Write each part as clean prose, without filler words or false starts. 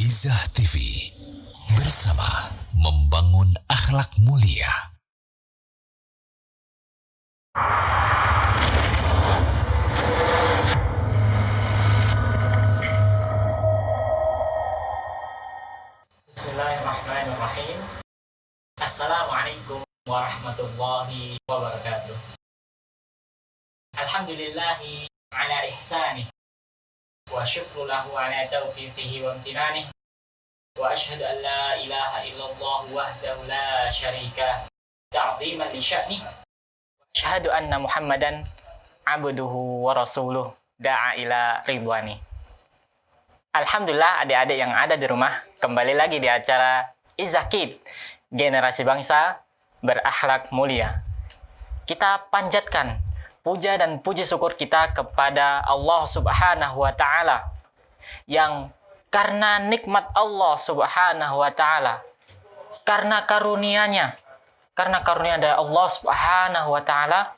Aizah TV bersama membangun akhlak mulia. Bismillahirrahmanirrahim. Assalamualaikum warahmatullahi wabarakatuh. Alhamdulillahi ala ihsanih wa syukru lahu ala taufiqihi wa amtinanih wa ashhadu an la ilaha illallah wahdahu la syarika ta'ziman li sya'nih wa ashhadu anna Muhammadan abduhu wa rasuluh da'a ila ridwani. Alhamdulillah, adik-adik yang ada di rumah, kembali lagi di acara Izzah Kids, generasi bangsa berakhlak mulia. Kita panjatkan puja dan puji syukur kita kepada Allah Subhanahu wa Ta'ala, yang karena nikmat Allah Subhanahu wa Ta'ala, karena karunia dari Allah Subhanahu wa Ta'ala,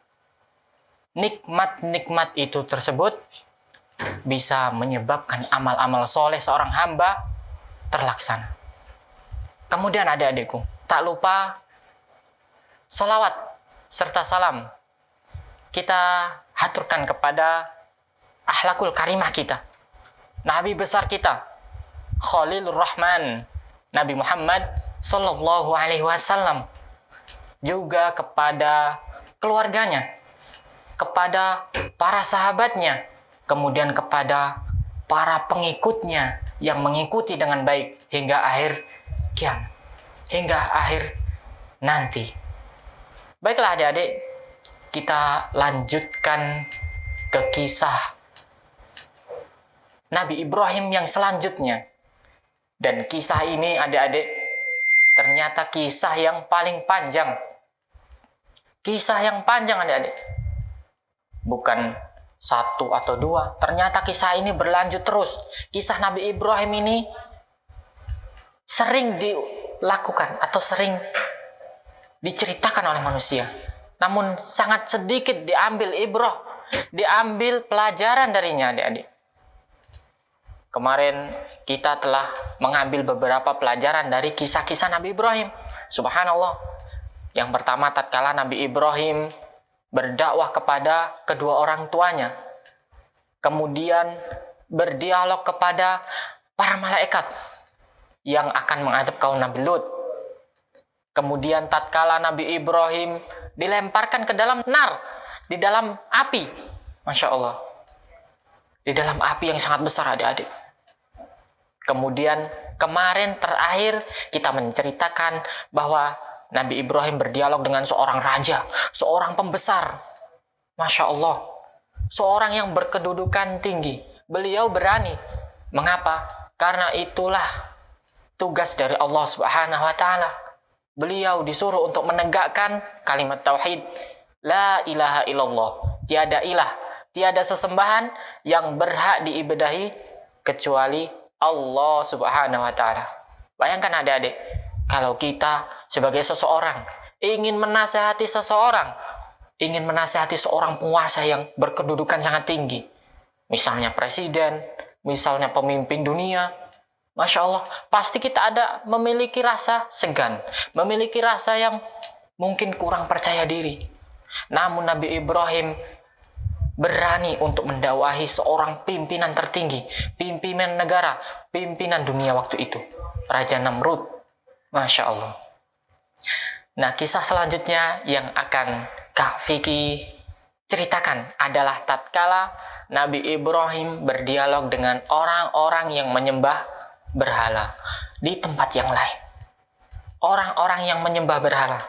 nikmat-nikmat itu tersebut bisa menyebabkan amal-amal soleh seorang hamba terlaksana. Kemudian adik-adikku, tak lupa salawat serta salam kita haturkan kepada akhlakul karimah kita, Nabi besar kita, Khalilur Rahman, Nabi Muhammad Sallallahu Alaihi Wasallam, juga kepada keluarganya, kepada para sahabatnya, kemudian kepada para pengikutnya yang mengikuti dengan baik hingga akhir kiamat, hingga akhir nanti. Baiklah adik-adik, kita lanjutkan ke kisah Nabi Ibrahim yang selanjutnya. Dan kisah ini adik-adik ternyata kisah yang paling panjang. Kisah yang panjang adik-adik. Bukan satu atau dua. Ternyata kisah ini berlanjut terus. Kisah Nabi Ibrahim ini sering dilakukan atau sering diceritakan oleh manusia. Namun sangat sedikit diambil ibrah, diambil pelajaran darinya adik-adik. Kemarin kita telah mengambil beberapa pelajaran dari kisah-kisah Nabi Ibrahim. Subhanallah. Yang pertama, tatkala Nabi Ibrahim berdakwah kepada kedua orang tuanya, kemudian berdialog kepada para malaikat yang akan mengadab kaum Nabi Lut. Kemudian tatkala Nabi Ibrahim dilemparkan ke dalam nar, di dalam api, Masya Allah, di dalam api yang sangat besar adik-adik. Kemudian kemarin terakhir kita menceritakan bahwa Nabi Ibrahim berdialog dengan seorang raja, seorang pembesar, Masya Allah, seorang yang berkedudukan tinggi. Beliau berani. Mengapa? Karena itulah tugas dari Allah Subhanahu wa Ta'ala. Beliau disuruh untuk menegakkan kalimat tauhid, la ilaha illallah, tiada ilah, tiada sesembahan yang berhak diibadahi kecuali Allah Subhanahu wa Ta'ala. Bayangkan adik-adik, kalau kita sebagai seseorang ingin menasihati seseorang, ingin menasihati seorang penguasa yang berkedudukan sangat tinggi, misalnya presiden, misalnya pemimpin dunia, Masya Allah, pasti kita memiliki rasa segan, memiliki rasa yang mungkin kurang percaya diri. Namun Nabi Ibrahim berani untuk mendakwahi seorang pimpinan tertinggi, pimpinan negara, pimpinan dunia waktu itu, Raja Namrud. Masya Allah. Nah, kisah selanjutnya yang akan Kak Vicky ceritakan adalah tatkala Nabi Ibrahim berdialog dengan orang-orang yang menyembah berhala di tempat yang lain. Orang-orang yang menyembah berhala.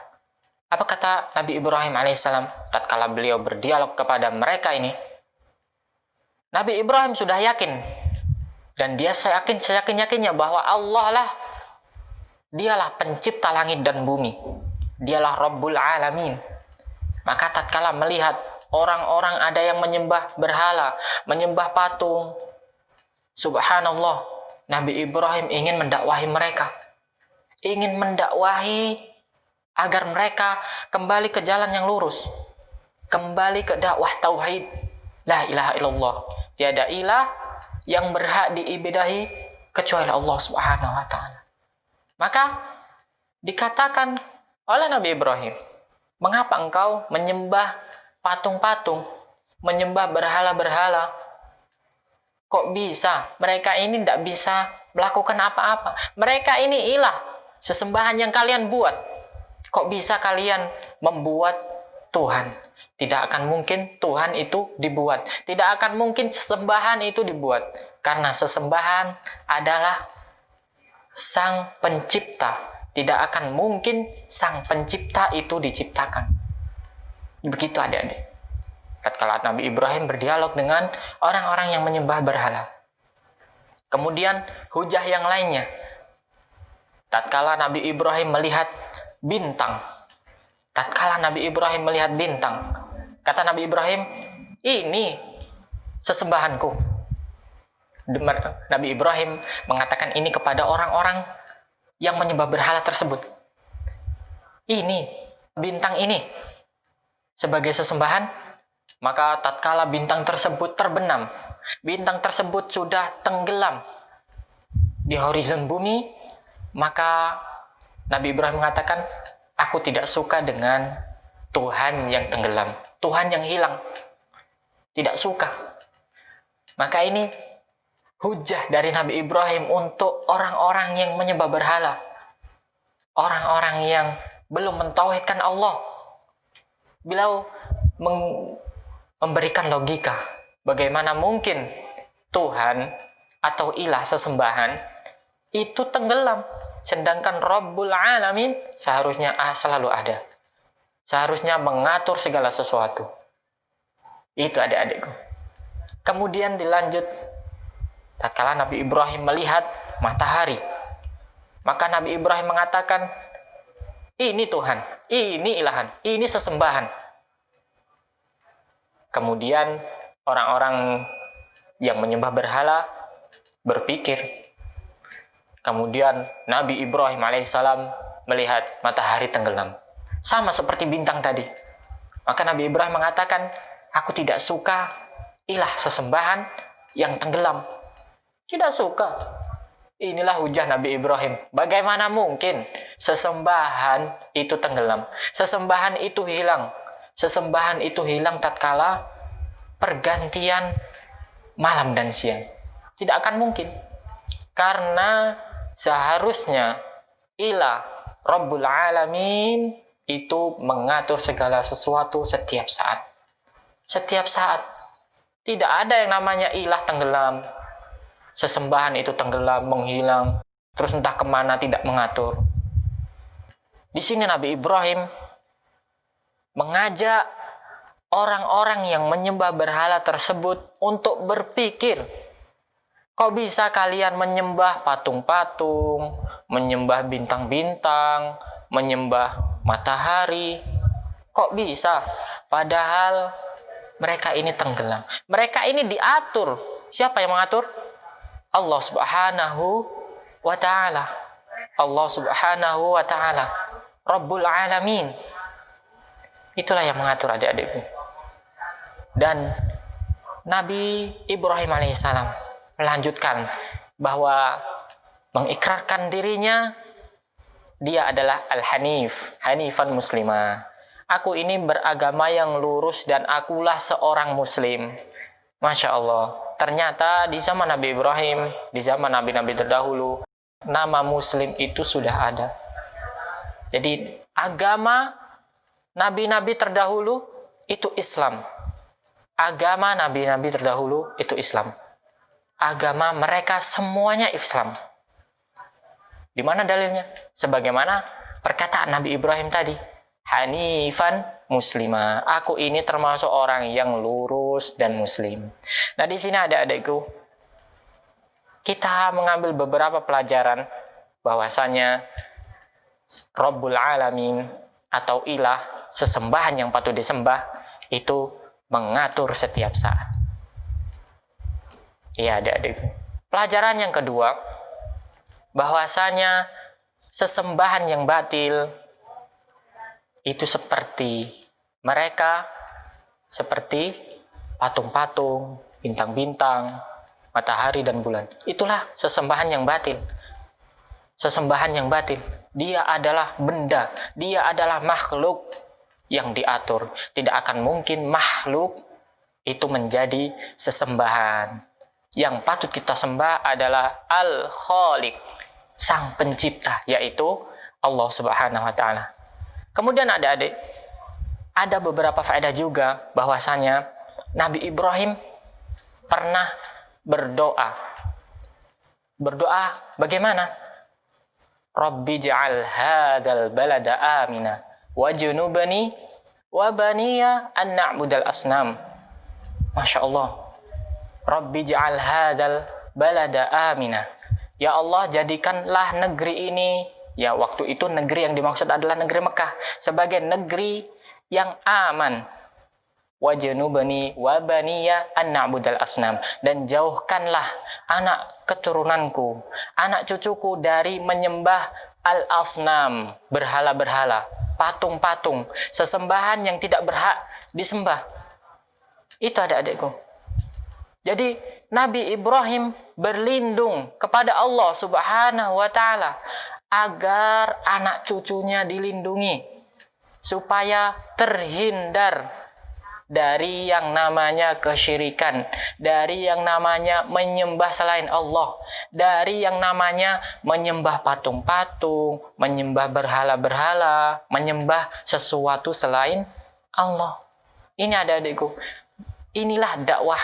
Apa kata Nabi Ibrahim alaihissalam tatkala beliau berdialog kepada mereka ini? Nabi Ibrahim sudah yakin, dan dia seyakin-yakinnya bahwa Allah lah, dialah pencipta langit dan bumi, dialah Rabbul Alamin. Maka tatkala melihat orang-orang ada yang menyembah berhala, menyembah patung, subhanallah, Nabi Ibrahim ingin mendakwahi mereka, ingin mendakwahi agar mereka kembali ke jalan yang lurus, kembali ke dakwah tauhid, la ilaha illallah, tiada ilah yang berhak diibadahi kecuali Allah Subhanahu wa taala. Maka dikatakan oleh Nabi Ibrahim, mengapa engkau menyembah patung-patung, menyembah berhala-berhala? Kok bisa? Mereka ini tidak bisa melakukan apa-apa. Mereka ini ilah, sesembahan yang kalian buat. Kok bisa kalian membuat Tuhan? Tidak akan mungkin Tuhan itu dibuat. Tidak akan mungkin sesembahan itu dibuat. Karena sesembahan adalah Sang Pencipta. Tidak akan mungkin Sang Pencipta itu diciptakan. Begitu adik-adik. Tatkala Nabi Ibrahim berdialog dengan orang-orang yang menyembah berhala. Kemudian hujah yang lainnya. Tatkala Nabi Ibrahim melihat bintang. Tatkala Nabi Ibrahim melihat bintang. Kata Nabi Ibrahim, ini sesembahanku. Nabi Ibrahim mengatakan ini kepada orang-orang yang menyembah berhala tersebut. Ini, bintang ini sebagai sesembahan. Maka tatkala bintang tersebut terbenam, bintang tersebut sudah tenggelam di horizon bumi, maka Nabi Ibrahim mengatakan, aku tidak suka dengan Tuhan yang tenggelam, Tuhan yang hilang. Tidak suka. Maka ini hujah dari Nabi Ibrahim untuk orang-orang yang menyembah berhala. Orang-orang yang belum mentauhidkan Allah. Beliau memberikan logika. Bagaimana mungkin Tuhan atau ilah sesembahan itu tenggelam, sedangkan Rabbul Alamin seharusnya selalu ada. Seharusnya mengatur segala sesuatu. Itu adik-adikku. Kemudian dilanjut, tatkala Nabi Ibrahim melihat matahari, maka Nabi Ibrahim mengatakan, ini Tuhan, ini ilahan, ini sesembahan. Kemudian orang-orang yang menyembah berhala berpikir. Kemudian Nabi Ibrahim alaihissalam melihat matahari tenggelam. Sama seperti bintang tadi. Maka Nabi Ibrahim mengatakan, aku tidak suka ilah sesembahan yang tenggelam. Tidak suka. Inilah hujah Nabi Ibrahim. Bagaimana mungkin sesembahan itu tenggelam? Sesembahan itu hilang. Sesembahan itu hilang tatkala pergantian malam dan siang. Tidak akan mungkin. Karena seharusnya ilah Rabbul Alamin itu mengatur segala sesuatu setiap saat. Setiap saat. Tidak ada yang namanya ilah tenggelam. Sesembahan itu tenggelam, menghilang. Terus entah kemana, tidak mengatur. Di sini Nabi Ibrahim mengajak orang-orang yang menyembah berhala tersebut untuk berpikir, kok bisa kalian menyembah patung-patung, menyembah bintang-bintang, menyembah matahari? Kok bisa? Padahal mereka ini tenggelam. Mereka ini diatur. Siapa yang mengatur? Allah Subhanahu wa ta'ala. Allah Subhanahu wa ta'ala. Rabbul Alamin. Itulah yang mengatur adik-adikku. Dan Nabi Ibrahim alaihissalam melanjutkan bahwa mengikrarkan dirinya dia adalah Al-Hanif, Hanifan Muslimah. Aku ini beragama yang lurus dan akulah seorang Muslim. Masya Allah. Ternyata di zaman Nabi Ibrahim, di zaman Nabi-Nabi terdahulu, nama Muslim itu sudah ada. Jadi agama Nabi-Nabi terdahulu itu Islam. Agama Nabi-Nabi terdahulu itu Islam. Agama mereka semuanya Islam. Di mana dalilnya? Sebagaimana perkataan Nabi Ibrahim tadi. Hanifan muslimah. Aku ini termasuk orang yang lurus dan muslim. Nah, di sini adik-adikku, kita mengambil beberapa pelajaran bahwasanya Rabbul Alamin atau ilah, sesembahan yang patut disembah, itu mengatur setiap saat. Iya adik-adikku. Pelajaran yang kedua, bahwasanya sesembahan yang batil itu seperti mereka, seperti patung-patung, bintang-bintang, matahari dan bulan. Itulah sesembahan yang batil. Sesembahan yang batil. Dia adalah benda, dia adalah makhluk yang diatur. Tidak akan mungkin makhluk itu menjadi sesembahan. Yang patut kita sembah adalah Al-Khaliq, Sang Pencipta, yaitu Allah Subhanahu wa taala. Kemudian adik-adik, ada beberapa faedah juga bahwasanya Nabi Ibrahim pernah berdoa. Berdoa bagaimana? Rabbi ja'al hadzal balada amina wajnubni wa baniya an na'budal asnam. Masya Allah. Rabbi ja'al hadzal balada amina. Ya Allah, jadikanlah negeri ini, ya waktu itu negeri yang dimaksud adalah negeri Mekah, sebagai negeri yang aman. Wajnubni wa baniya an na'budal asnam, dan jauhkanlah anak keturunanku, anak cucuku dari menyembah al-asnam, berhala-berhala, patung-patung, sesembahan yang tidak berhak disembah. Itu adik-adikku. Jadi Nabi Ibrahim berlindung kepada Allah Subhanahu wa taala agar anak cucunya dilindungi supaya terhindar dari yang namanya kesyirikan, dari yang namanya menyembah selain Allah, dari yang namanya menyembah patung-patung, menyembah berhala-berhala, menyembah sesuatu selain Allah. Ini adik-adikku, inilah dakwah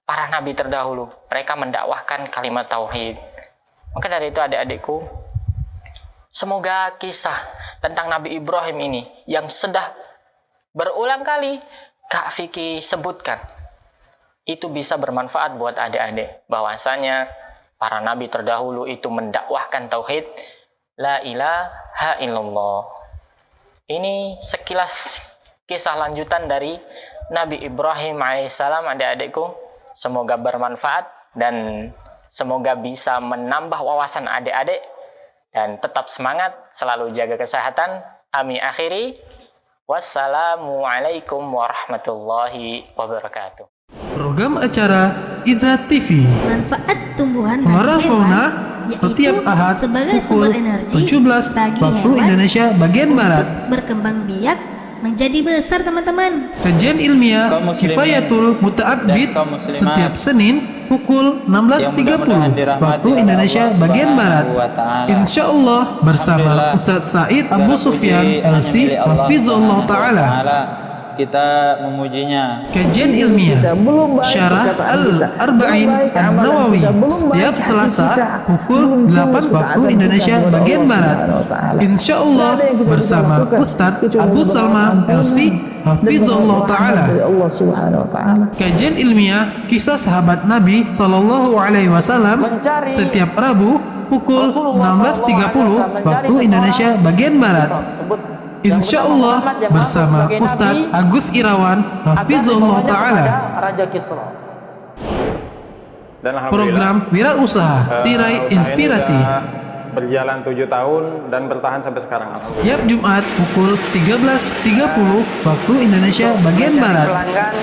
para nabi terdahulu. Mereka mendakwahkan kalimat tauhid. Maka dari itu adik-adikku, semoga kisah tentang Nabi Ibrahim ini yang sudah berulang kali Kak Vicky sebutkan, itu bisa bermanfaat buat adik-adik. Bahwasanya para nabi terdahulu itu mendakwahkan tauhid la ilaha illallah. Ini sekilas kisah lanjutan dari Nabi Ibrahim alaihissalam adik-adikku. Semoga bermanfaat dan semoga bisa menambah wawasan adik-adik. Dan tetap semangat, selalu jaga kesehatan. Amin akhiri. Wassalamualaikum warahmatullahi wabarakatuh. Program acara Iza TV. Manfaat tumbuhan Flora bagi Fauna hewan, setiap yaitu Ahad sebagai pukul sumber energi 17 bagi waktu hewan Indonesia bagian untuk Barat. berkembang biak menjadi besar, teman-teman. Kajian ilmiah Kaum muslimin Kifayatul Muta'abbid dan kaum muslimat setiap Senin pukul yang 16.30 mudah-mudahan dirahmati waktu oleh Indonesia Allah bagian Barat. Subhanahu wa ta'ala. Insya Allah bersama Alhamdulillah, Ustadz Said segala Abu puji Sufyan hanya LC milik Allah Hafizullah Subhanahu wa Ta'ala. Kita memujinya. Kajian ilmiah Syarah Al-Arba'in An-Nawawi setiap Selasa pukul 8 waktu Indonesia bagian Barat. Insya Allah bersama Ustadz Abu Salma LC Hafizullah Ta'ala. Kajian ilmiah kisah sahabat Nabi Sallallahu Alaihi Wasallam setiap Rabu pukul 16.30 waktu Indonesia bagian Barat. Insya Allah bersama Ustadz Agus Irawan Hafizullah Ta'ala. Raja Kisra. Dan alhamdulillah, Program Wirausaha Tirai usaha ini Inspirasi sudah berjalan 7 tahun dan bertahan sampai sekarang. setiap Jumat pukul 13.30 waktu Indonesia bagian Mencari Barat. pelanggan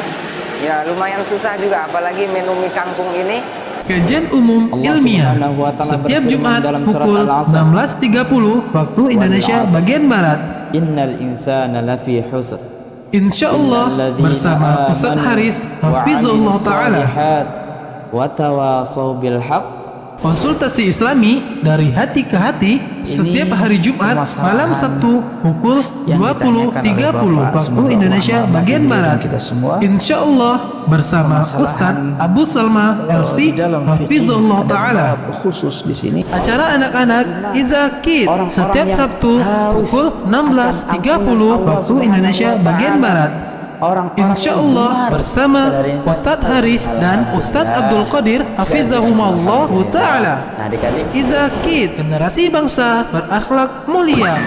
ya lumayan susah juga, apalagi menu mie kangkung ini. Kajian umum ilmiah setiap Jumat pukul 16.30 waktu Indonesia bagian Barat. Innal insana lafi husr. Insya Allah bersama Ustadz Haris Hafizullah Ta'ala. Wa tawasaw bil haqq. Konsultasi Islami dari hati ke hati setiap hari Jumat malam Sabtu pukul 20.30 waktu Indonesia bagian Barat. Insya Allah bersama Ustadz Abu Salma LC Hafizullah Ta'ala. Khusus di sini Acara anak-anak Iza Kid setiap Sabtu pukul 16.30 waktu Indonesia bagian Barat. Insya Allah bersama Ustadz Haris dan Ustadz Abdul Qadir Hafizahumullah Ta'ala. Iza Kid, generasi bangsa berakhlak mulia.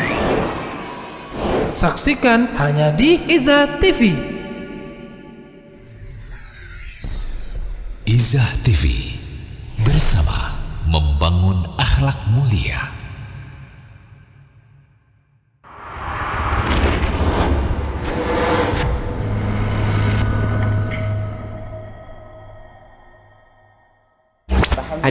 Saksikan hanya di Iza TV. Izzah TV bersama membangun akhlak mulia.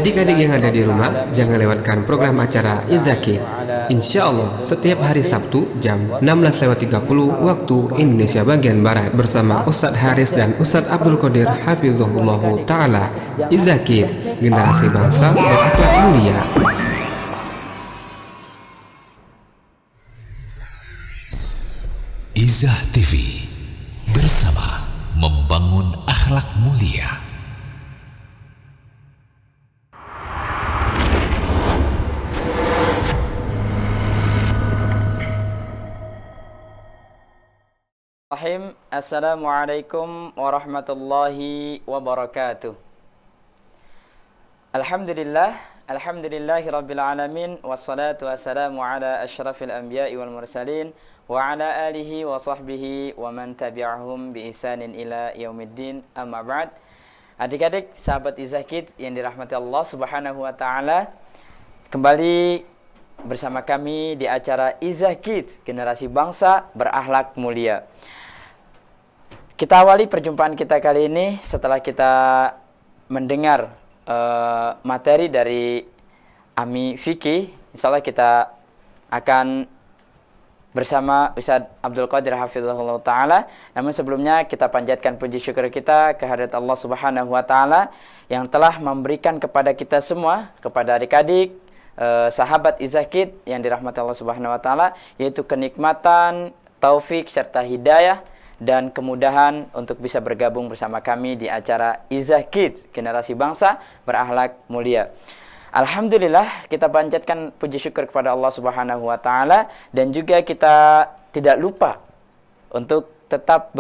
adik-adik yang ada di rumah, jangan lewatkan program acara Izaki. Insya Allah setiap hari Sabtu jam 16.30 waktu Indonesia bagian Barat bersama Ustadz Haris dan Ustadz Abdul Qadir Hafizahullah Ta'ala. Izaki, generasi bangsa berakhlak mulia. Izah TV bersama membangun akhlak mulia. Assalamualaikum warahmatullahi wabarakatuh. Alhamdulillahi rabbil alamin, wassalatu wassalamu ala asyrafil anbiya'i wal mursalin wa ala alihi wa sahbihi wa man tabi'ahum bi ihsanin ila yaumiddin, amma ba'd. Adik-adik sahabat Izakid yang dirahmati Allah Subhanahu wa taala, kembali bersama kami di acara Izakid, generasi bangsa berakhlak mulia. Kita awali perjumpaan kita kali ini setelah kita mendengar materi dari Ami Fikih. Insyaallah kita akan bersama Ustadz Abdul Qadir Hafizahullah Ta'ala. Namun sebelumnya kita panjatkan puji syukur kita kehadirat Allah Subhanahu wa Ta'ala yang telah memberikan kepada kita semua, kepada adik-adik, sahabat Izakid yang dirahmati Allah Subhanahu wa Ta'ala, yaitu kenikmatan, taufik serta hidayah dan kemudahan untuk bisa bergabung bersama kami di acara Izakid, generasi bangsa berakhlak mulia. Alhamdulillah, kita panjatkan puji syukur kepada Allah Subhanahu wa Ta'ala, dan juga kita tidak lupa untuk tetap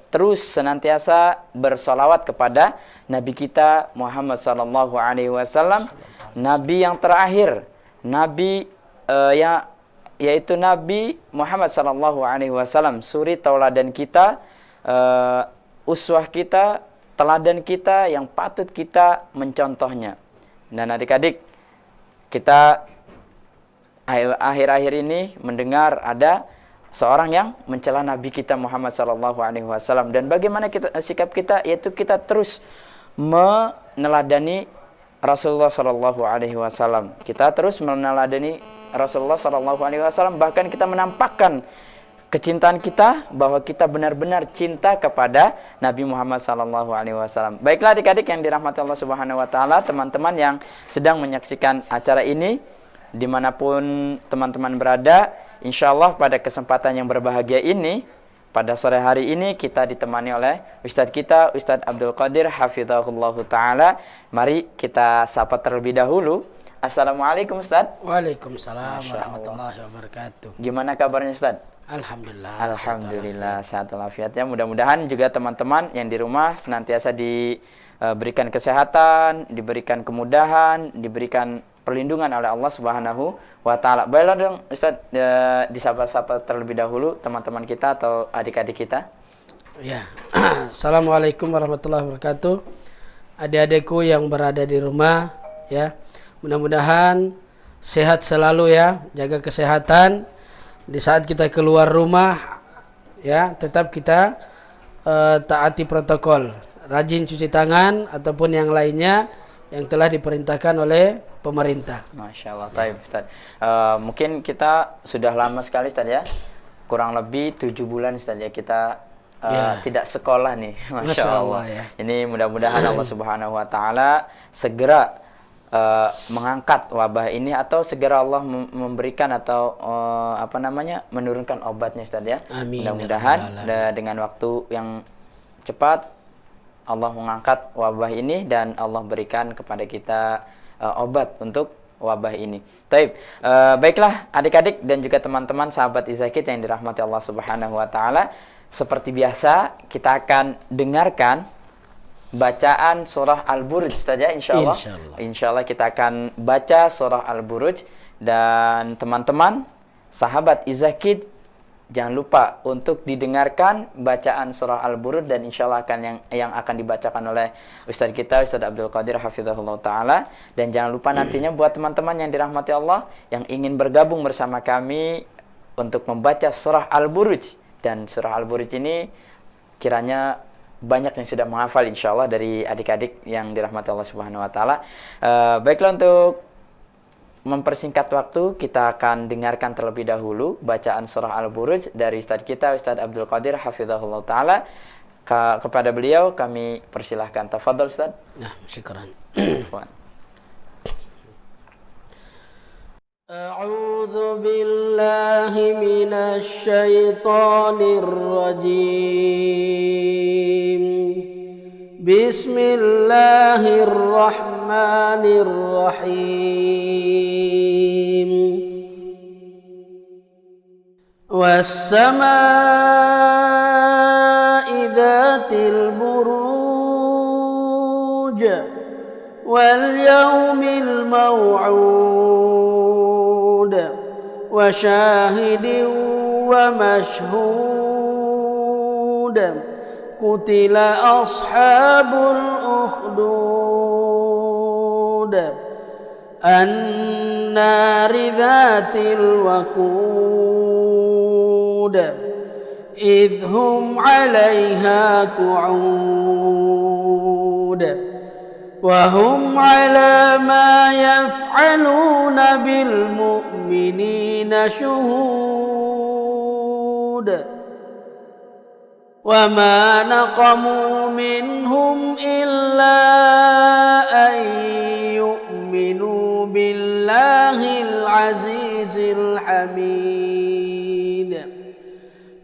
terus senantiasa bersolawat kepada Nabi kita Muhammad sallallahu alaihi wasallam, Nabi yang terakhir, Nabi yaitu Nabi Muhammad sallallahu alaihi wasallam, suri tauladan kita, uswah kita, teladan kita yang patut kita mencontohnya. Dan adik-adik, kita akhir-akhir ini mendengar ada seorang yang mencela Nabi kita Muhammad sallallahu alaihi wasallam, dan bagaimana sikap kita, yaitu kita terus meneladani Rasulullah sallallahu alaihi wasallam. Kita terus meneladani Rasulullah sallallahu alaihi wasallam, bahkan kita menampakkan kecintaan kita bahwa kita benar-benar cinta kepada Nabi Muhammad sallallahu alaihi wasallam. Baiklah adik-adik yang dirahmati Allah Subhanahu wa Ta'ala, teman-teman yang sedang menyaksikan acara ini dimanapun teman-teman berada, insyaallah pada kesempatan yang berbahagia ini, pada sore hari ini kita ditemani oleh Ustadz kita, Ustadz Abdul Qadir Hafizahullah Ta'ala. Mari kita sapa terlebih dahulu. Assalamualaikum Ustadz. Waalaikumsalam warahmatullahi wabarakatuh. Gimana kabarnya Ustadz? Alhamdulillah sehat walafiat ya. Mudah-mudahan juga teman-teman yang di rumah senantiasa diberikan kesehatan, diberikan kemudahan, diberikan perlindungan oleh Allah Subhanahu wa Ta'ala. Baiklah dong Ustaz, disapa-sapa terlebih dahulu teman-teman kita atau adik-adik kita. Ya. Assalamualaikum warahmatullahi wabarakatuh. Adik-adikku yang berada di rumah ya. Mudah-mudahan sehat selalu ya, jaga kesehatan. Di saat kita keluar rumah ya, tetap kita taati protokol, rajin cuci tangan ataupun yang lainnya yang telah diperintahkan oleh pemerintah. Masya Allah, taib Ustaz. Mungkin kita sudah lama sekali Ustaz ya, kurang lebih 7 bulan Ustaz ya kita tidak sekolah nih. Masya Allah ya. Ini mudah-mudahan Allah Subhanahu wa Ta'ala segera mengangkat wabah ini, atau segera Allah memberikan atau menurunkan obatnya Ustaz ya. Amin. Mudah-mudahan dengan waktu yang cepat Allah mengangkat wabah ini dan Allah berikan kepada kita obat untuk wabah ini. Taib. Baiklah adik-adik dan juga teman-teman sahabat Izakid yang dirahmati Allah Subhanahu wa Ta'ala, seperti biasa kita akan dengarkan bacaan surah Al-Buruj saja insyaallah. Insyaallah kita akan baca surah Al-Buruj, dan teman-teman sahabat Izakid jangan lupa untuk didengarkan bacaan surah Al-Buruj, dan insyaallah akan yang akan dibacakan oleh Ustadz kita Ustadz Abdul Qadir Hafizahullah Ta'ala. Dan jangan lupa nantinya buat teman-teman yang dirahmati Allah yang ingin bergabung bersama kami untuk membaca surah Al-Buruj, dan surah Al-Buruj ini kiranya banyak yang sudah menghafal insyaallah dari adik-adik yang dirahmati Allah Subhanahu wa taala. Baiklah, untuk mempersingkat waktu, kita akan dengarkan terlebih dahulu bacaan surah Al-Buruj dari Ustadz kita, Ustadz Abdul Qadir hafizahullah taala. Kepada beliau kami persilahkan. Tafadhol Ustadz. Nah, syukran. أعوذ بالله من الشيطان الرجيم بسم الله الرحمن الرحيم والسماء ذات البروج واليوم الموعود وشاهد ومشهود قتل أصحاب الأخدود النار ذات الوقود إذ هم عليها قعود وهم على ما يفعلون بالمؤمنين شهود وما نقموا منهم إلا أن يؤمنوا بالله العزيز الحميد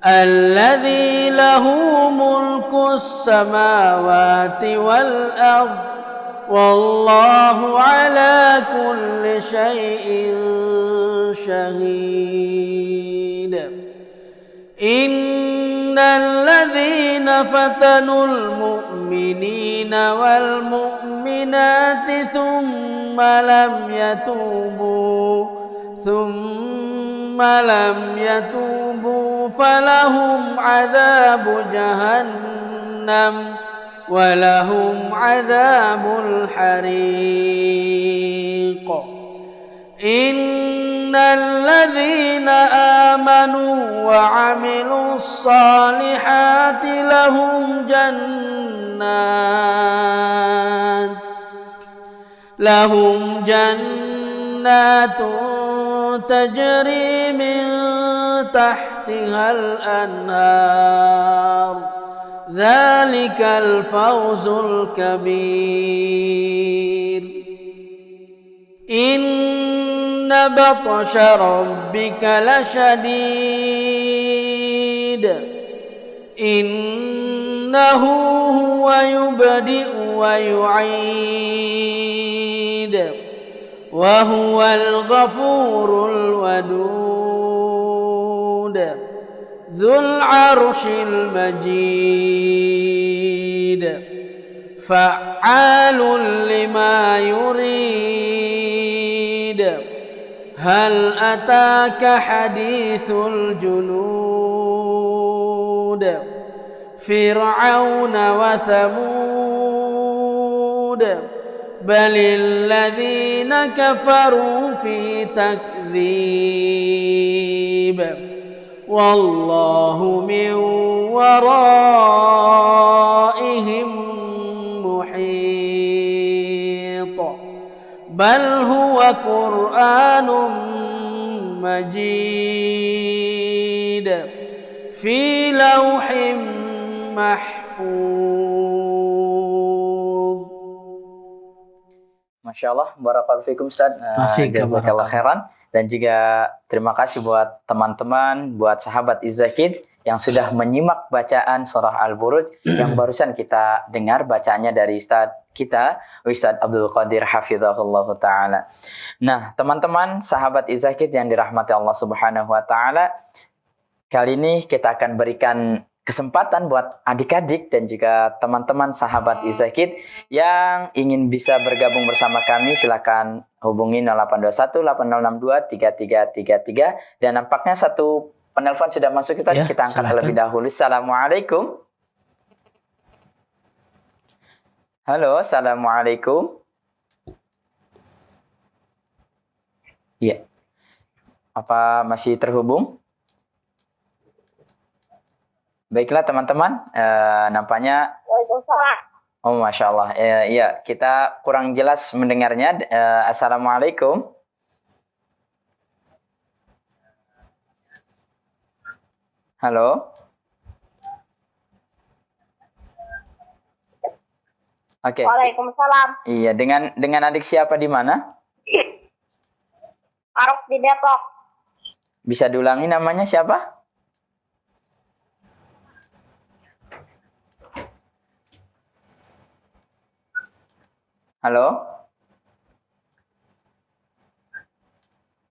الذي له ملك السماوات والأرض والله على كل شيء شهيد إن الذين فتنوا المؤمنين والمؤمنات ثم لم يتوبوا فلهم عذاب جهنم ولهم عذاب الحريق إن الذين آمنوا وعملوا الصالحات لهم جنات تجري من تحتها الأنهار ذلك الفوز الكبير إن بطش ربك لشديد إنه هو يبدئ ويعيد وهو الغفور الودود ذو العرش المجيد فعال لما يريد هل أتاك حديث الجنود فرعون وثمود بل الذين كفروا في تكذيب والله من ورائهم محيط بل هو قرآن مجيد في لوح محفوظ. Masya Allah, barakallahu fikum Ustaz. Jazakallah khairan. Dan juga terima kasih buat teman-teman, buat sahabat Izzakid yang sudah menyimak bacaan surah Al-Buruj yang barusan kita dengar bacaannya dari Ustaz kita, Ustaz Abdul Qadir hafizahullah ta'ala. Nah, teman-teman sahabat Izzakid yang dirahmati Allah Subhanahu wa ta'ala, kali ini kita akan berikan kesempatan buat adik-adik dan juga teman-teman sahabat Izzakid yang ingin bisa bergabung bersama kami. Silakan hubungi 0821 8062 3333 dan nampaknya satu penelpon sudah masuk kita. Ya, kita angkat terlebih dahulu. Assalamualaikum. Halo, assalamualaikum. Iya. Apa masih terhubung? Baiklah teman-teman, nampaknya Waalaikumsalam. oh masya Allah, iya kita kurang jelas mendengarnya. Assalamualaikum. Halo. Oke. Waalaikumsalam. Iya, dengan adik siapa di mana? Faruk di Depok. Bisa diulangi namanya siapa? Halo?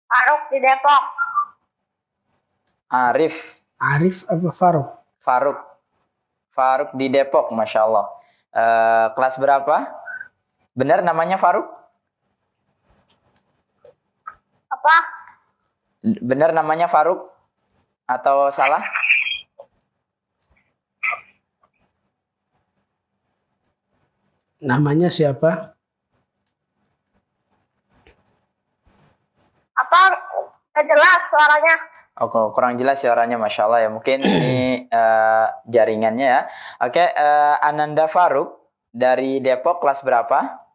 Faruk di Depok. Arif. Arif apa Faruk? Faruk. Faruk di Depok, Masya Allah. Kelas berapa? Benar namanya Faruk? Apa? Benar namanya Faruk? Atau salah? Namanya siapa? Apa? Gak jelas suaranya. Oh, kurang jelas suaranya, Masya Allah ya. Mungkin ini jaringannya ya. Oke, Ananda Faruk dari Depok, kelas berapa?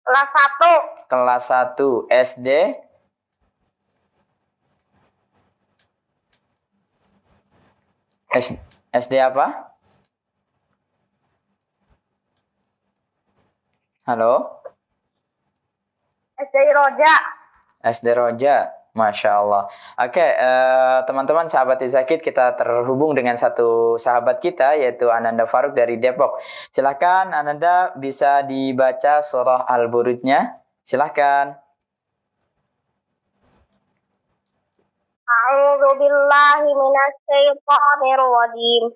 Kelas 1. Kelas 1 SD. SD apa? Halo? SD Roja. SD Roja, Masya Allah. Oke, teman-teman sahabat Izakid, kita terhubung dengan satu sahabat kita, yaitu Ananda Faruk dari Depok. Silakan Ananda, bisa dibaca surah Al-Burujnya. Silakan. A'udzu billahi minasyaitonir rajim.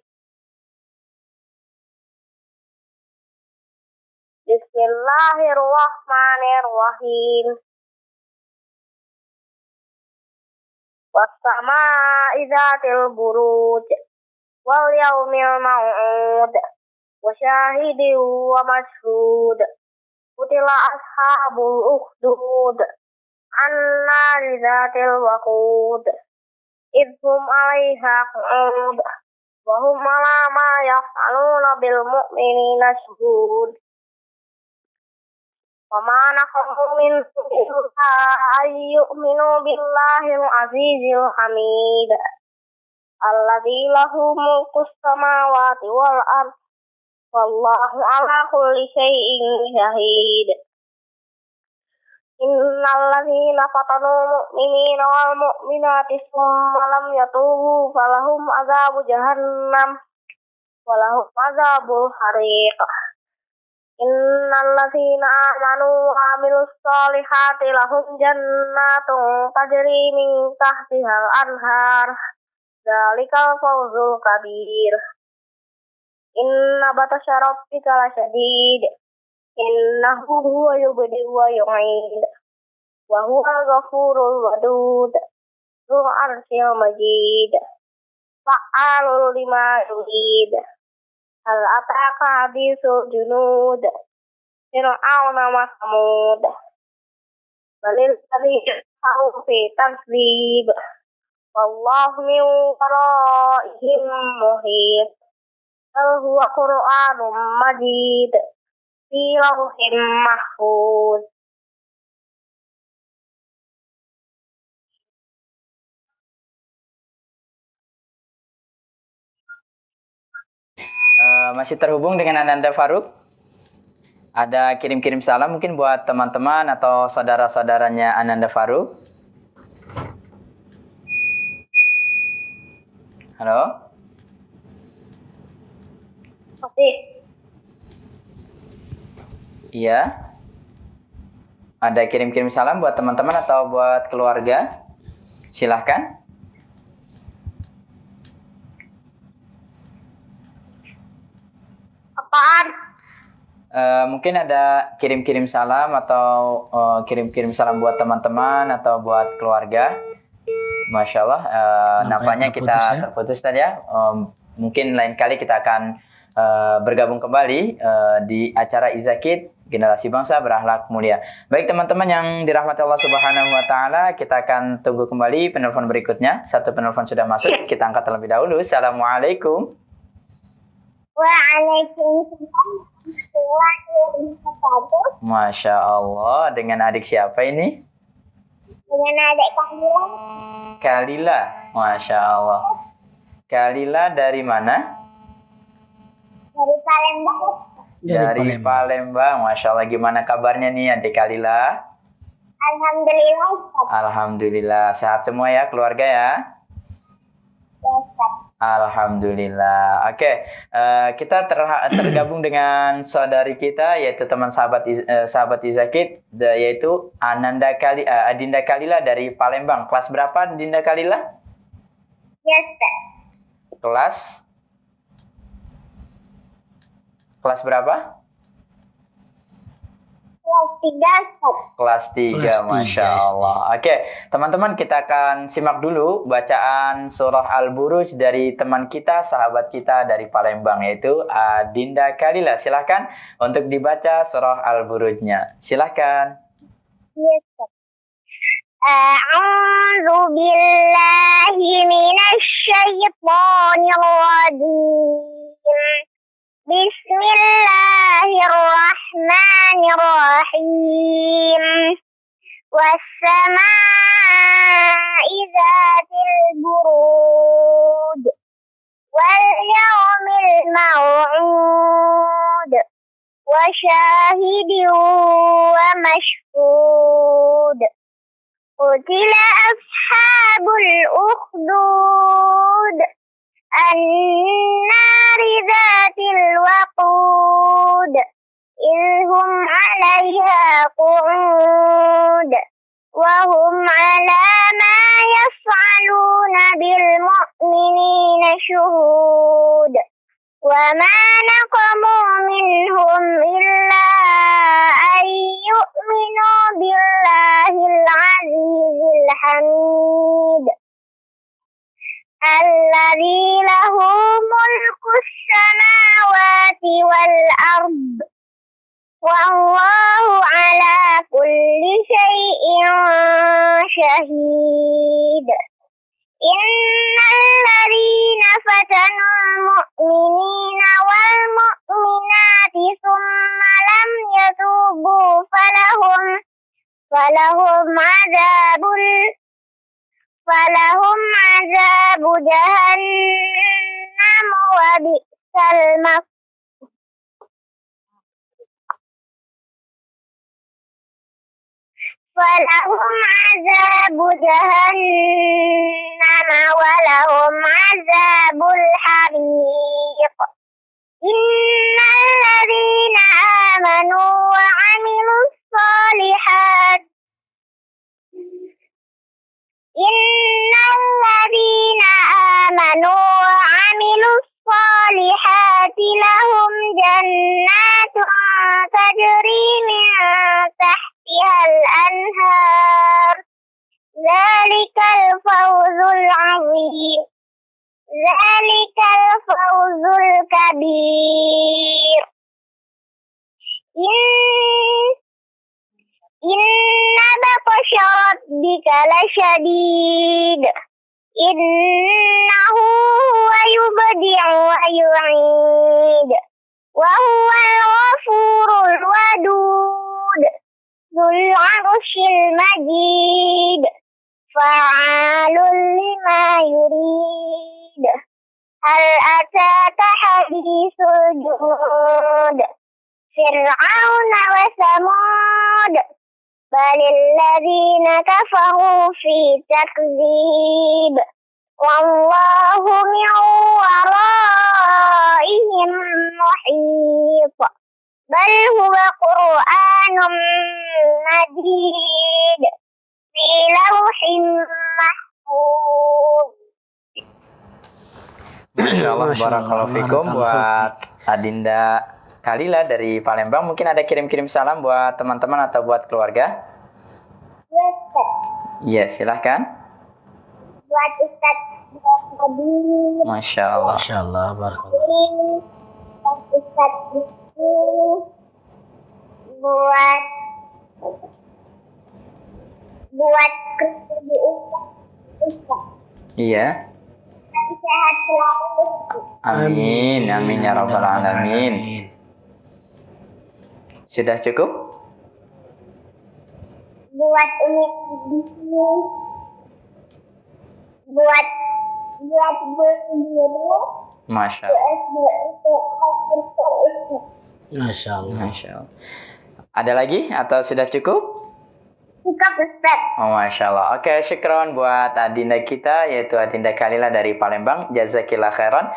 Bismillahirrahmanirrahim. Was-samaa'i dzatil buruj wal yaumil maw'ud wa syahidin wa mashhud. Qutila ashabul ukhdud annari dzatil waqud idhum 'alaiha qu'ud wa hum 'ala ma yaf'aluna bil mu'minina syuhud. وَمَا نَقَمُوا مِنْهُمْ إِلَّا أَنْ يُؤْمِنُوا بِاللَّهِ الْعَزِيزِ الْحَمِيدِ الَّذِي لَهُ مُلْكُ السَّمَاوَاتِ وَالْأَرْضِ وَاللَّهُ عَلَى كُلِّ شَيْءٍ شَهِيدٌ. إِنَّ الَّذِينَ فَتَنُوا الْمُؤْمِنِينَ وَالْمُؤْمِنَاتِ ثُمَّ لَمْ يَتُوبُوا فَلَهُمْ عَذَابُ جَهَنَّمَ وَلَهُمْ عَذَابُ الْحَرِيقِ. Innal ladzina amanu wa 'amilus solihati lahum jannatun tajri min tahtihal anhar. Dzalikal fawzul kabir. Inna batasya rabbika lasyadid. Innahu huwa yubdi'u wa yu'id. Wa huwal ghafurul wadud. Dzul 'arsyil majid. Fa'alul lima yurid. Hal ataka hadisul junud Fir'auna wa Samud balil ladzi fi takdzib wallahu min waraihim muhit bal huwa qur'anun majid fi lawhin mahfuz. Masih terhubung dengan Ananda Faruk. Ada kirim-kirim salam mungkin buat teman-teman atau saudara-saudaranya Ananda Faruk. Halo? Oke. Iya. Ada kirim-kirim salam buat teman-teman atau buat keluarga? Silahkan. Apaan? Mungkin ada kirim-kirim salam atau kirim-kirim salam buat teman-teman atau buat keluarga. Masya Allah, nampaknya kita terputus tadi ya. Mungkin lain kali kita akan bergabung kembali di acara Izakid generasi bangsa berakhlak mulia. Baik teman-teman yang dirahmati Allah Subhanahu wa taala, kita akan tunggu kembali penelpon berikutnya. Satu penelpon sudah masuk, kita angkat terlebih dahulu. Assalamualaikum. Waalaikumsalam warahmatullahi wabarakatuh. Masya Allah, dengan adik siapa ini? Dengan adik Kalila. Kalila, Masya Allah. Kalila dari mana? Dari Palembang. Dari Palembang, Masya Allah. Gimana kabarnya nih adik Kalila? Alhamdulillah. Alhamdulillah, sehat semua ya keluarga ya? Alhamdulillah. Oke, kita tergabung dengan saudari kita yaitu teman sahabat Izakid, yaitu Adinda Kalila dari Palembang. Kelas berapa Adinda Kalila? Kelas berapa? Kelas 3, Masya Allah. Oke, teman-teman, kita akan simak dulu bacaan surah Al-Buruj dari teman kita, sahabat kita dari Palembang, yaitu Adinda Kalila. Silahkan untuk dibaca surah Al-Burujnya. Silahkan. A'udzu billahi minasy syaithanir rajim. Bismillahirrahmanirrahim. Was-samaa'i dzatil buruj wal yawmil maw'ud wa syahidin wa mashhud. Qutila ashabul ukhdud an-nari dzatil waqud idhum 'alaiha qu'ud wa hum 'ala ma yaf'aluna bil mu'minina syuhud wa ma naqamu minhum illa an yu'minu billahil 'azizil hamid alladzi lahu mulkus samawati wal ard wallahu ala kulli syai'in syahid. Innal ladzina fatanul mu'minina wal mu'minati thumma lam yatubu falahum azabu jahannam wa bi'sal masir. Falahum azabu jahannam wa lahum azabul hariq. Innal ladzina amanu wa 'amilus shalihat lahum jannatun tajri min tahtihal anhar. Zalikal fawzul 'azim. Zalikal fawzul kabir. Inna batasya rabbika lasyadid. Innahu huwa yubdi'u wa yu'id. Wa huwal ghafurul wadud. Dzul 'arsyil majid. Fa'alun lima yurid. Hal ataka haditsul junud. Fir'auna wa Samud. Balil ladzina kafaru fi takdzib. Wallahu min waraihim muhit. Bal huwa Qur'anun majid fi lawhin mahfuz. Masya Allah, barakallahu fikum buat Adinda Kalila dari Palembang. Mungkin ada kirim-kirim salam buat teman-teman atau buat keluarga? Ya, silahkan. Buat Ustaz Nabi. Masya Allah. Masya Allah, barakallah. Buat Ustaz buat kerja di Ustaz. Iya. Sehat selalu. Amin, amin ya rabbal alamin. Sudah cukup? Buat ini di sini. Buat guru. Masya Allah. Masya Allah. Masya Allah. Ada lagi atau sudah cukup? Cukup Ustaz. Oh, Masya Allah. Oke, syukron buat adinda kita, yaitu Adinda Khalila dari Palembang. Jazakillah khairan.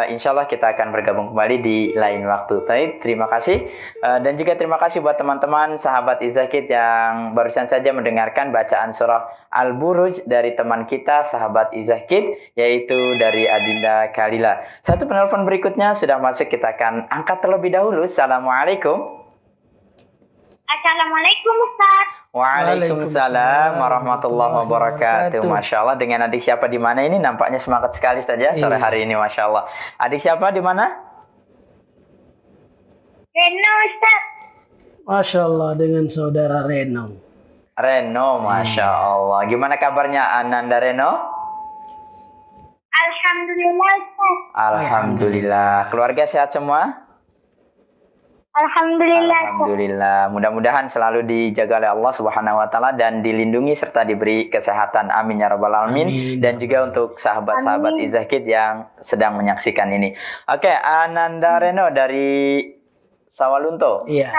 Insya Allah kita akan bergabung kembali di lain waktu. Terima kasih. Dan juga terima kasih buat teman-teman sahabat Izakid yang barusan saja mendengarkan bacaan surah Al-Buruj dari teman kita, sahabat Izakid, yaitu dari Adinda Khalila. Satu penelpon berikutnya sudah masuk, kita akan angkat terlebih dahulu. Assalamualaikum. Assalamualaikum Ustaz. Waalaikumsalam warahmatullahi wabarakatuh. Masya Allah, dengan adik siapa di mana ini? Nampaknya semangat sekali saja sore hari ini, Masya Allah. Adik siapa di mana? Reno Ustaz. Masya Allah, dengan saudara Reno. Reno, Masya Allah. Gimana kabarnya Ananda Reno? Alhamdulillah Ustaz. Alhamdulillah. Keluarga sehat semua? Alhamdulillah. Alhamdulillah. Mudah-mudahan selalu dijaga oleh Allah Subhanahu wa taala dan dilindungi serta diberi kesehatan. Amin ya rabbal alamin. Dan juga untuk sahabat-sahabat Izakid yang sedang menyaksikan ini. Oke, Ananda Reno dari Sawalunto. Iya.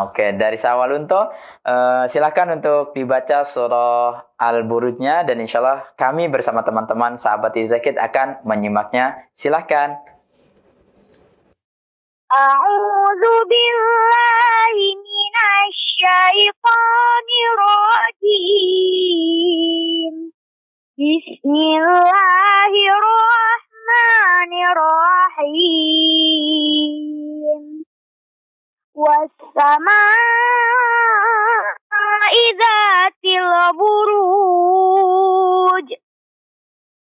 Oke, dari Sawalunto, silakan untuk dibaca surah Al-Burujnya dan insya Allah kami bersama teman-teman sahabat Izakid akan menyimaknya. Silakan. A'udzu billahi minasy syaithanir rajim. Bismillahirrahmanirrahim. Was-samaa'i dzatil buruj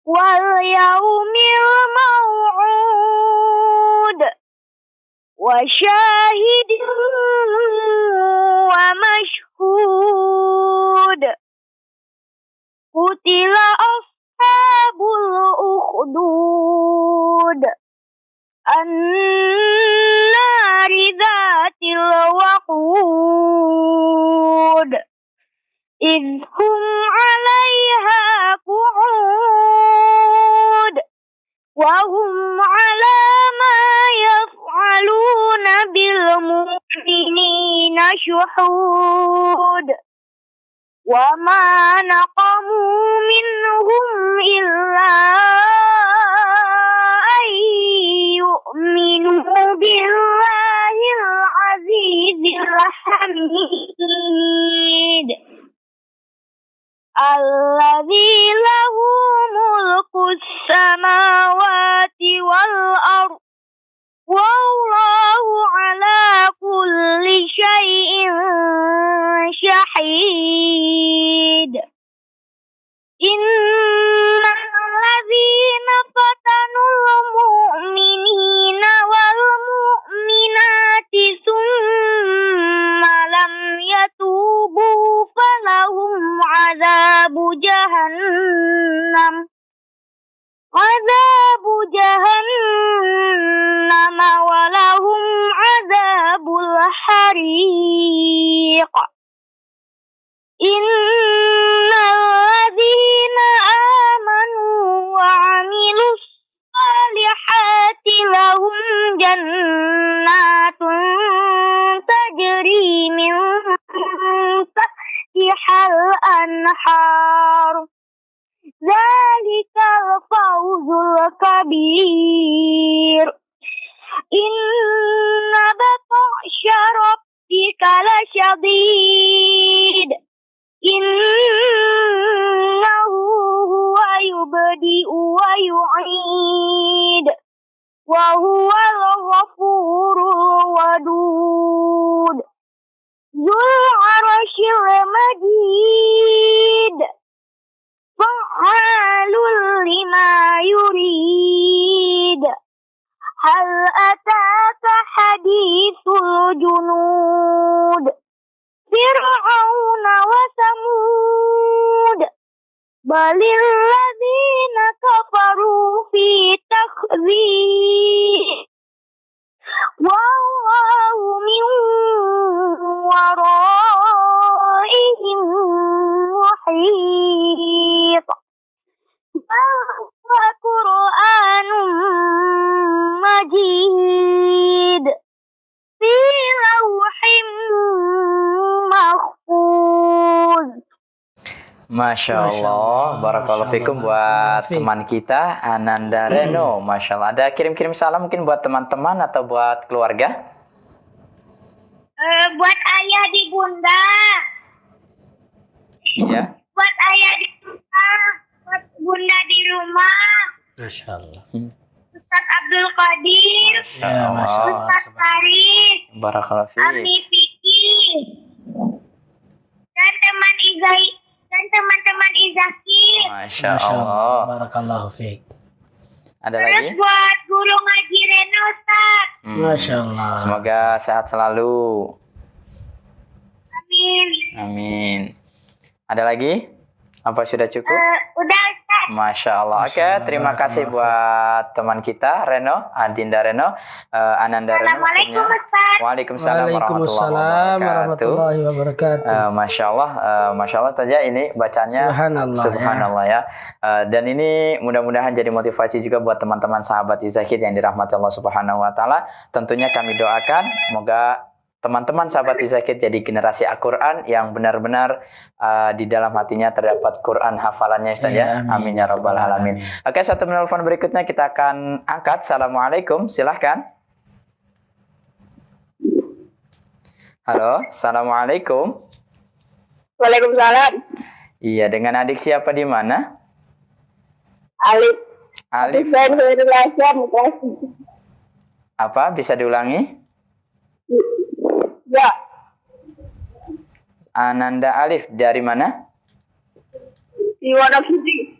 wal yaumil maw'ud wa syahidin wa mashhud. Qutila ashabul ukhdud an-nari dzatil waqud idh hum 'alaiha qu'ud wa hum 'ala ma yaf'aluna bil mu'minina syuhud wa ma naqamu minhum illa ay yu'minu billahil azizil hamid alladzi lahu mulkus samawati wal ardh wallahu ala kulli syai'in syahid. Innal ladzina fatanul mu'minina wal mu'minati summa lam yatubu falahum azabu jahannam walahum azabul hariq. Innal ladzina amanu wa 'amilus salihati lahum jannatun tajri min tahtihal anhar. Zalikal fawzul kabir. Inna batasya rabbika lasyadid. Innahu huwa yubdi'u wa yu'id. Wa huwal ghafurul wadud. Dzul 'arsyil majid. Fa'alul lima yurid. Hal ataka hadithul junud. balil ladzina kafaru fi takdzib wallahu min waraihim muhit. Qur'anun Majid fi lauhin mahfuz. Masya Allah, barakallahu fikum buat teman kita Ananda Reno. Masya Allah. Ada kirim-kirim salam mungkin buat teman-teman atau buat keluarga? Buat ayah di bunda. Iya. Buat ayah di rumah. Buat bunda di rumah. Masya Allah. Ustaz Abdul Qadir. Ya, Masya Allah. Ustaz Farid. Barakallahu fikum. Ami Fiki. Dan teman-teman Izaki. Masya Allah. Barakallahu fiik. Ada Terus lagi? buat guru ngaji Reno, Ustaz. Masya Allah. Semoga sehat selalu. Amin. Amin. Ada lagi? Apa sudah cukup? Udah, Ustaz. Masya Allah. Oke, terima kasih buat teman kita Reno, Adinda Reno, Ananda Reno. Assalamualaikum, Ustaz. Waalaikumsalam Waalaikumsalam warahmatullahi wabarakatuh. Masya Allah saja ini bacanya. Subhanallah ya. Dan ini mudah-mudahan jadi motivasi juga buat teman-teman sahabat Izakid yang dirahmati Allah Subhanahu Wa Taala. Tentunya kami doakan, semoga teman-teman sahabat Izakid jadi generasi Al-Quran yang benar-benar di dalam hatinya terdapat Quran hafalannya Ustaz ya. Amin ya rabbal alamin. Oke, satu penelpon berikutnya kita akan angkat. Assalamualaikum, silahkan. Halo, assalamualaikum. Waalaikumsalam. Iya, dengan adik siapa di mana? Alif. Alif. Apa? Bisa diulangi? Ya. Ananda Alif dari mana? Di Wonogiri.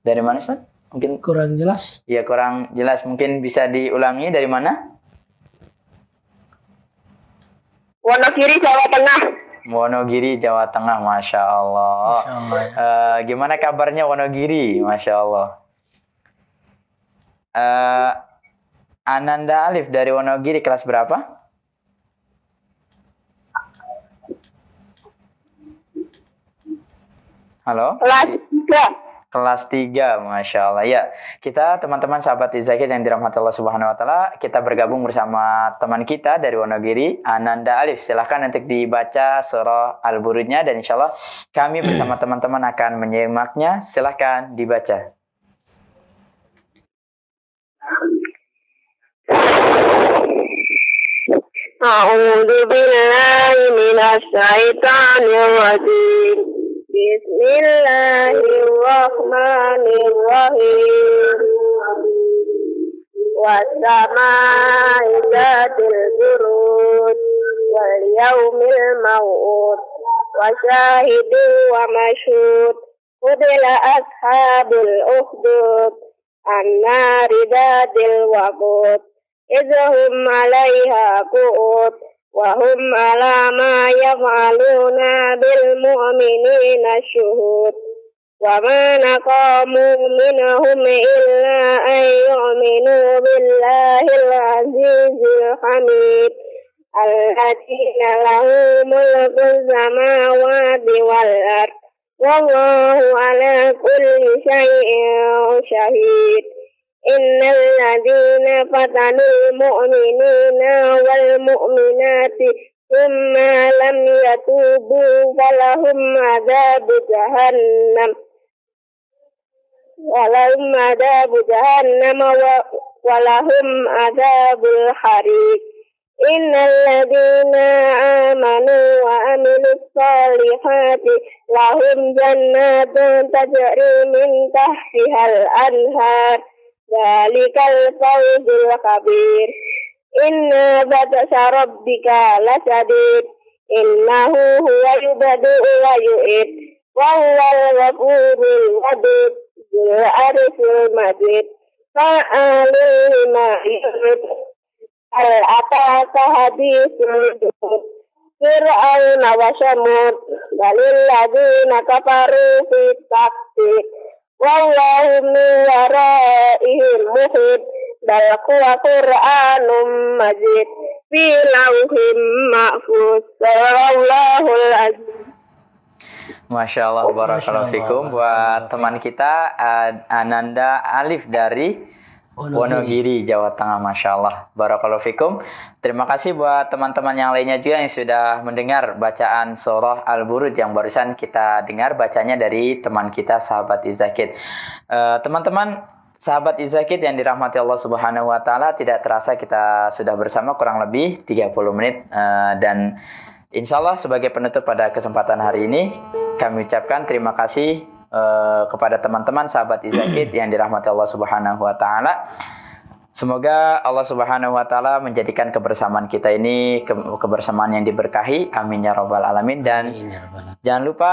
Dari mana, Ustaz? Mungkin kurang jelas. Iya, kurang jelas. Mungkin bisa diulangi dari mana? Wonogiri, Jawa Tengah. Wonogiri, Jawa Tengah. Masya Allah. Masya Allah ya. Gimana kabarnya Wonogiri? Masya Allah. Ananda Alif dari Wonogiri kelas berapa? Halo? Kelas 3, Masya Allah. Ya, kita teman-teman sahabat Izakid yang dirahmati Allah Subhanahu Wa Taala, kita bergabung bersama teman kita dari Wonogiri, Ananda Alif. Silahkan untuk dibaca surah Al-Burujnya dan insya Allah kami bersama teman-teman akan menyimaknya. Silahkan dibaca. A'udzu billahi minasy syaithanir rajim. Bismillahirrahmanirrahim. Was-samaa'i dzatil buruj wal yaumil maw'ud wa syahidin wa mashhud. Qutila ashabul ukhdud an-nari dzatil waqud idhum 'alaiha qu'ud وهم على ما يفعلون بالمؤمنين شهود وما نقاموا منهم إلا أن يؤمنوا بالله العزيز الحميد الذين له ملك السماوات والأرض والله على كل شيء شهيد إن الذين فتنوا المؤمنين والمؤمنات ثم لم يتوبوا فلهم عذاب جهنم ولهم عذاب الحريق إن الذين آمنوا وعملوا الصالحات لهم جنات تجري من تحتها الأنهار ذلك الفوز الكبير إن بطش ربك لشديد إنه هو يبدئ ويعيد وهو الغفور الودود ذو العرش المجيد فعال لما يريد هل أتاك حديث الجنود فرعون وثمود balil ladzina kafaru fi takfir wallahu min waraihim muhit bal huwa qur'anum majid fi lauhim mahfuz Allahul azim. Masya Allah, barakallahu fikum. Buat teman kita Ananda Alif dari Wonogiri, Jawa Tengah. Masya Allah, barakallahu fikum. Terima kasih buat teman-teman yang lainnya juga yang sudah mendengar bacaan surah Al-Buruj yang barusan kita dengar bacanya dari teman kita sahabat Izakid. Teman-teman sahabat Izakid yang dirahmati Allah Subhanahu wa taala, tidak terasa kita sudah bersama kurang lebih 30 menit dan insya Allah sebagai penutup pada kesempatan hari ini kami ucapkan terima kasih kepada teman-teman sahabat Izakid yang dirahmati Allah Subhanahu wa taala. Semoga Allah Subhanahu wa taala menjadikan kebersamaan kita ini kebersamaan yang diberkahi. Amin ya rabbal alamin. Dan jangan lupa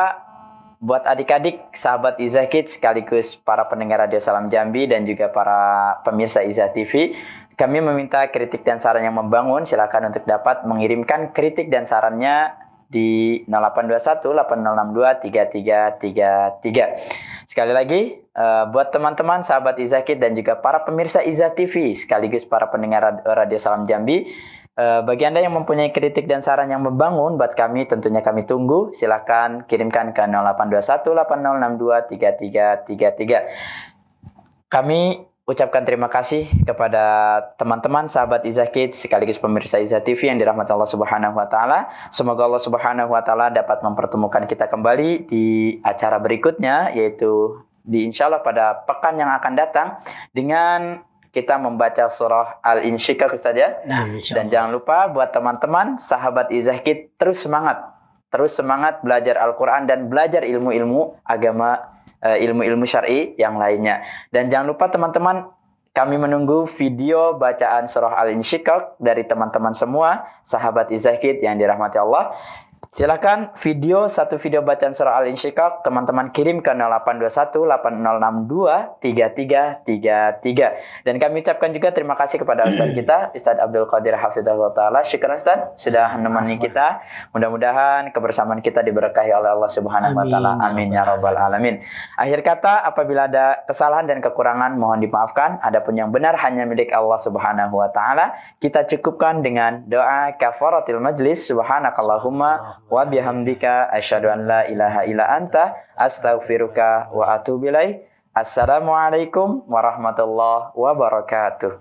buat adik-adik sahabat Izakid sekaligus para pendengar Radio Salam Jambi dan juga para pemirsa Iza TV, kami meminta kritik dan saran yang membangun. Silakan untuk dapat mengirimkan kritik dan sarannya di 0821 8062 3333. Sekali lagi, buat teman-teman sahabat Izakid dan juga para pemirsa Iza TV sekaligus para pendengar Radio Salam Jambi, bagi Anda yang mempunyai kritik dan saran yang membangun buat kami, tentunya kami tunggu. Silakan kirimkan ke 0821 8062 3333. Kami ucapkan terima kasih kepada teman-teman sahabat Izakid sekaligus pemirsa Iza TV yang dirahmati Allah Subhanahu wa taala. Semoga Allah Subhanahu wa taala dapat mempertemukan kita kembali di acara berikutnya, yaitu di insyaallah pada pekan yang akan datang dengan kita membaca surah Al-Insyiqaq Ustaz ya. Dan jangan lupa buat teman-teman sahabat Izakid terus semangat belajar Al-Qur'an dan belajar ilmu-ilmu agama, ilmu-ilmu syar'i yang lainnya. Dan jangan lupa teman-teman, kami menunggu video bacaan surah Al-Insyiqaq dari teman-teman semua sahabat Izakid yang dirahmati Allah. Silakan satu video bacaan surah Al-Insyiqaq teman-teman kirim ke 0821 8062 3333. Dan kami ucapkan juga terima kasih kepada Ustaz kita, Ustaz Abdul Qadir Hafizahullah Ta'ala. Syukur Ustaz sudah menemani kita. Mudah-mudahan kebersamaan kita diberkahi oleh Allah Subhanahu wa taala. Amin ya rabbal alamin. Akhir kata, apabila ada kesalahan dan kekurangan mohon dimaafkan. Adapun yang benar hanya milik Allah Subhanahu wa taala. Kita cukupkan dengan doa kafaratil majlis. Subhanakallahumma wa bihamdika asyhadu an la ilaha illa anta astaghfiruka wa atubu ilaik. Assalamualaikum warahmatullahi wabarakatuh.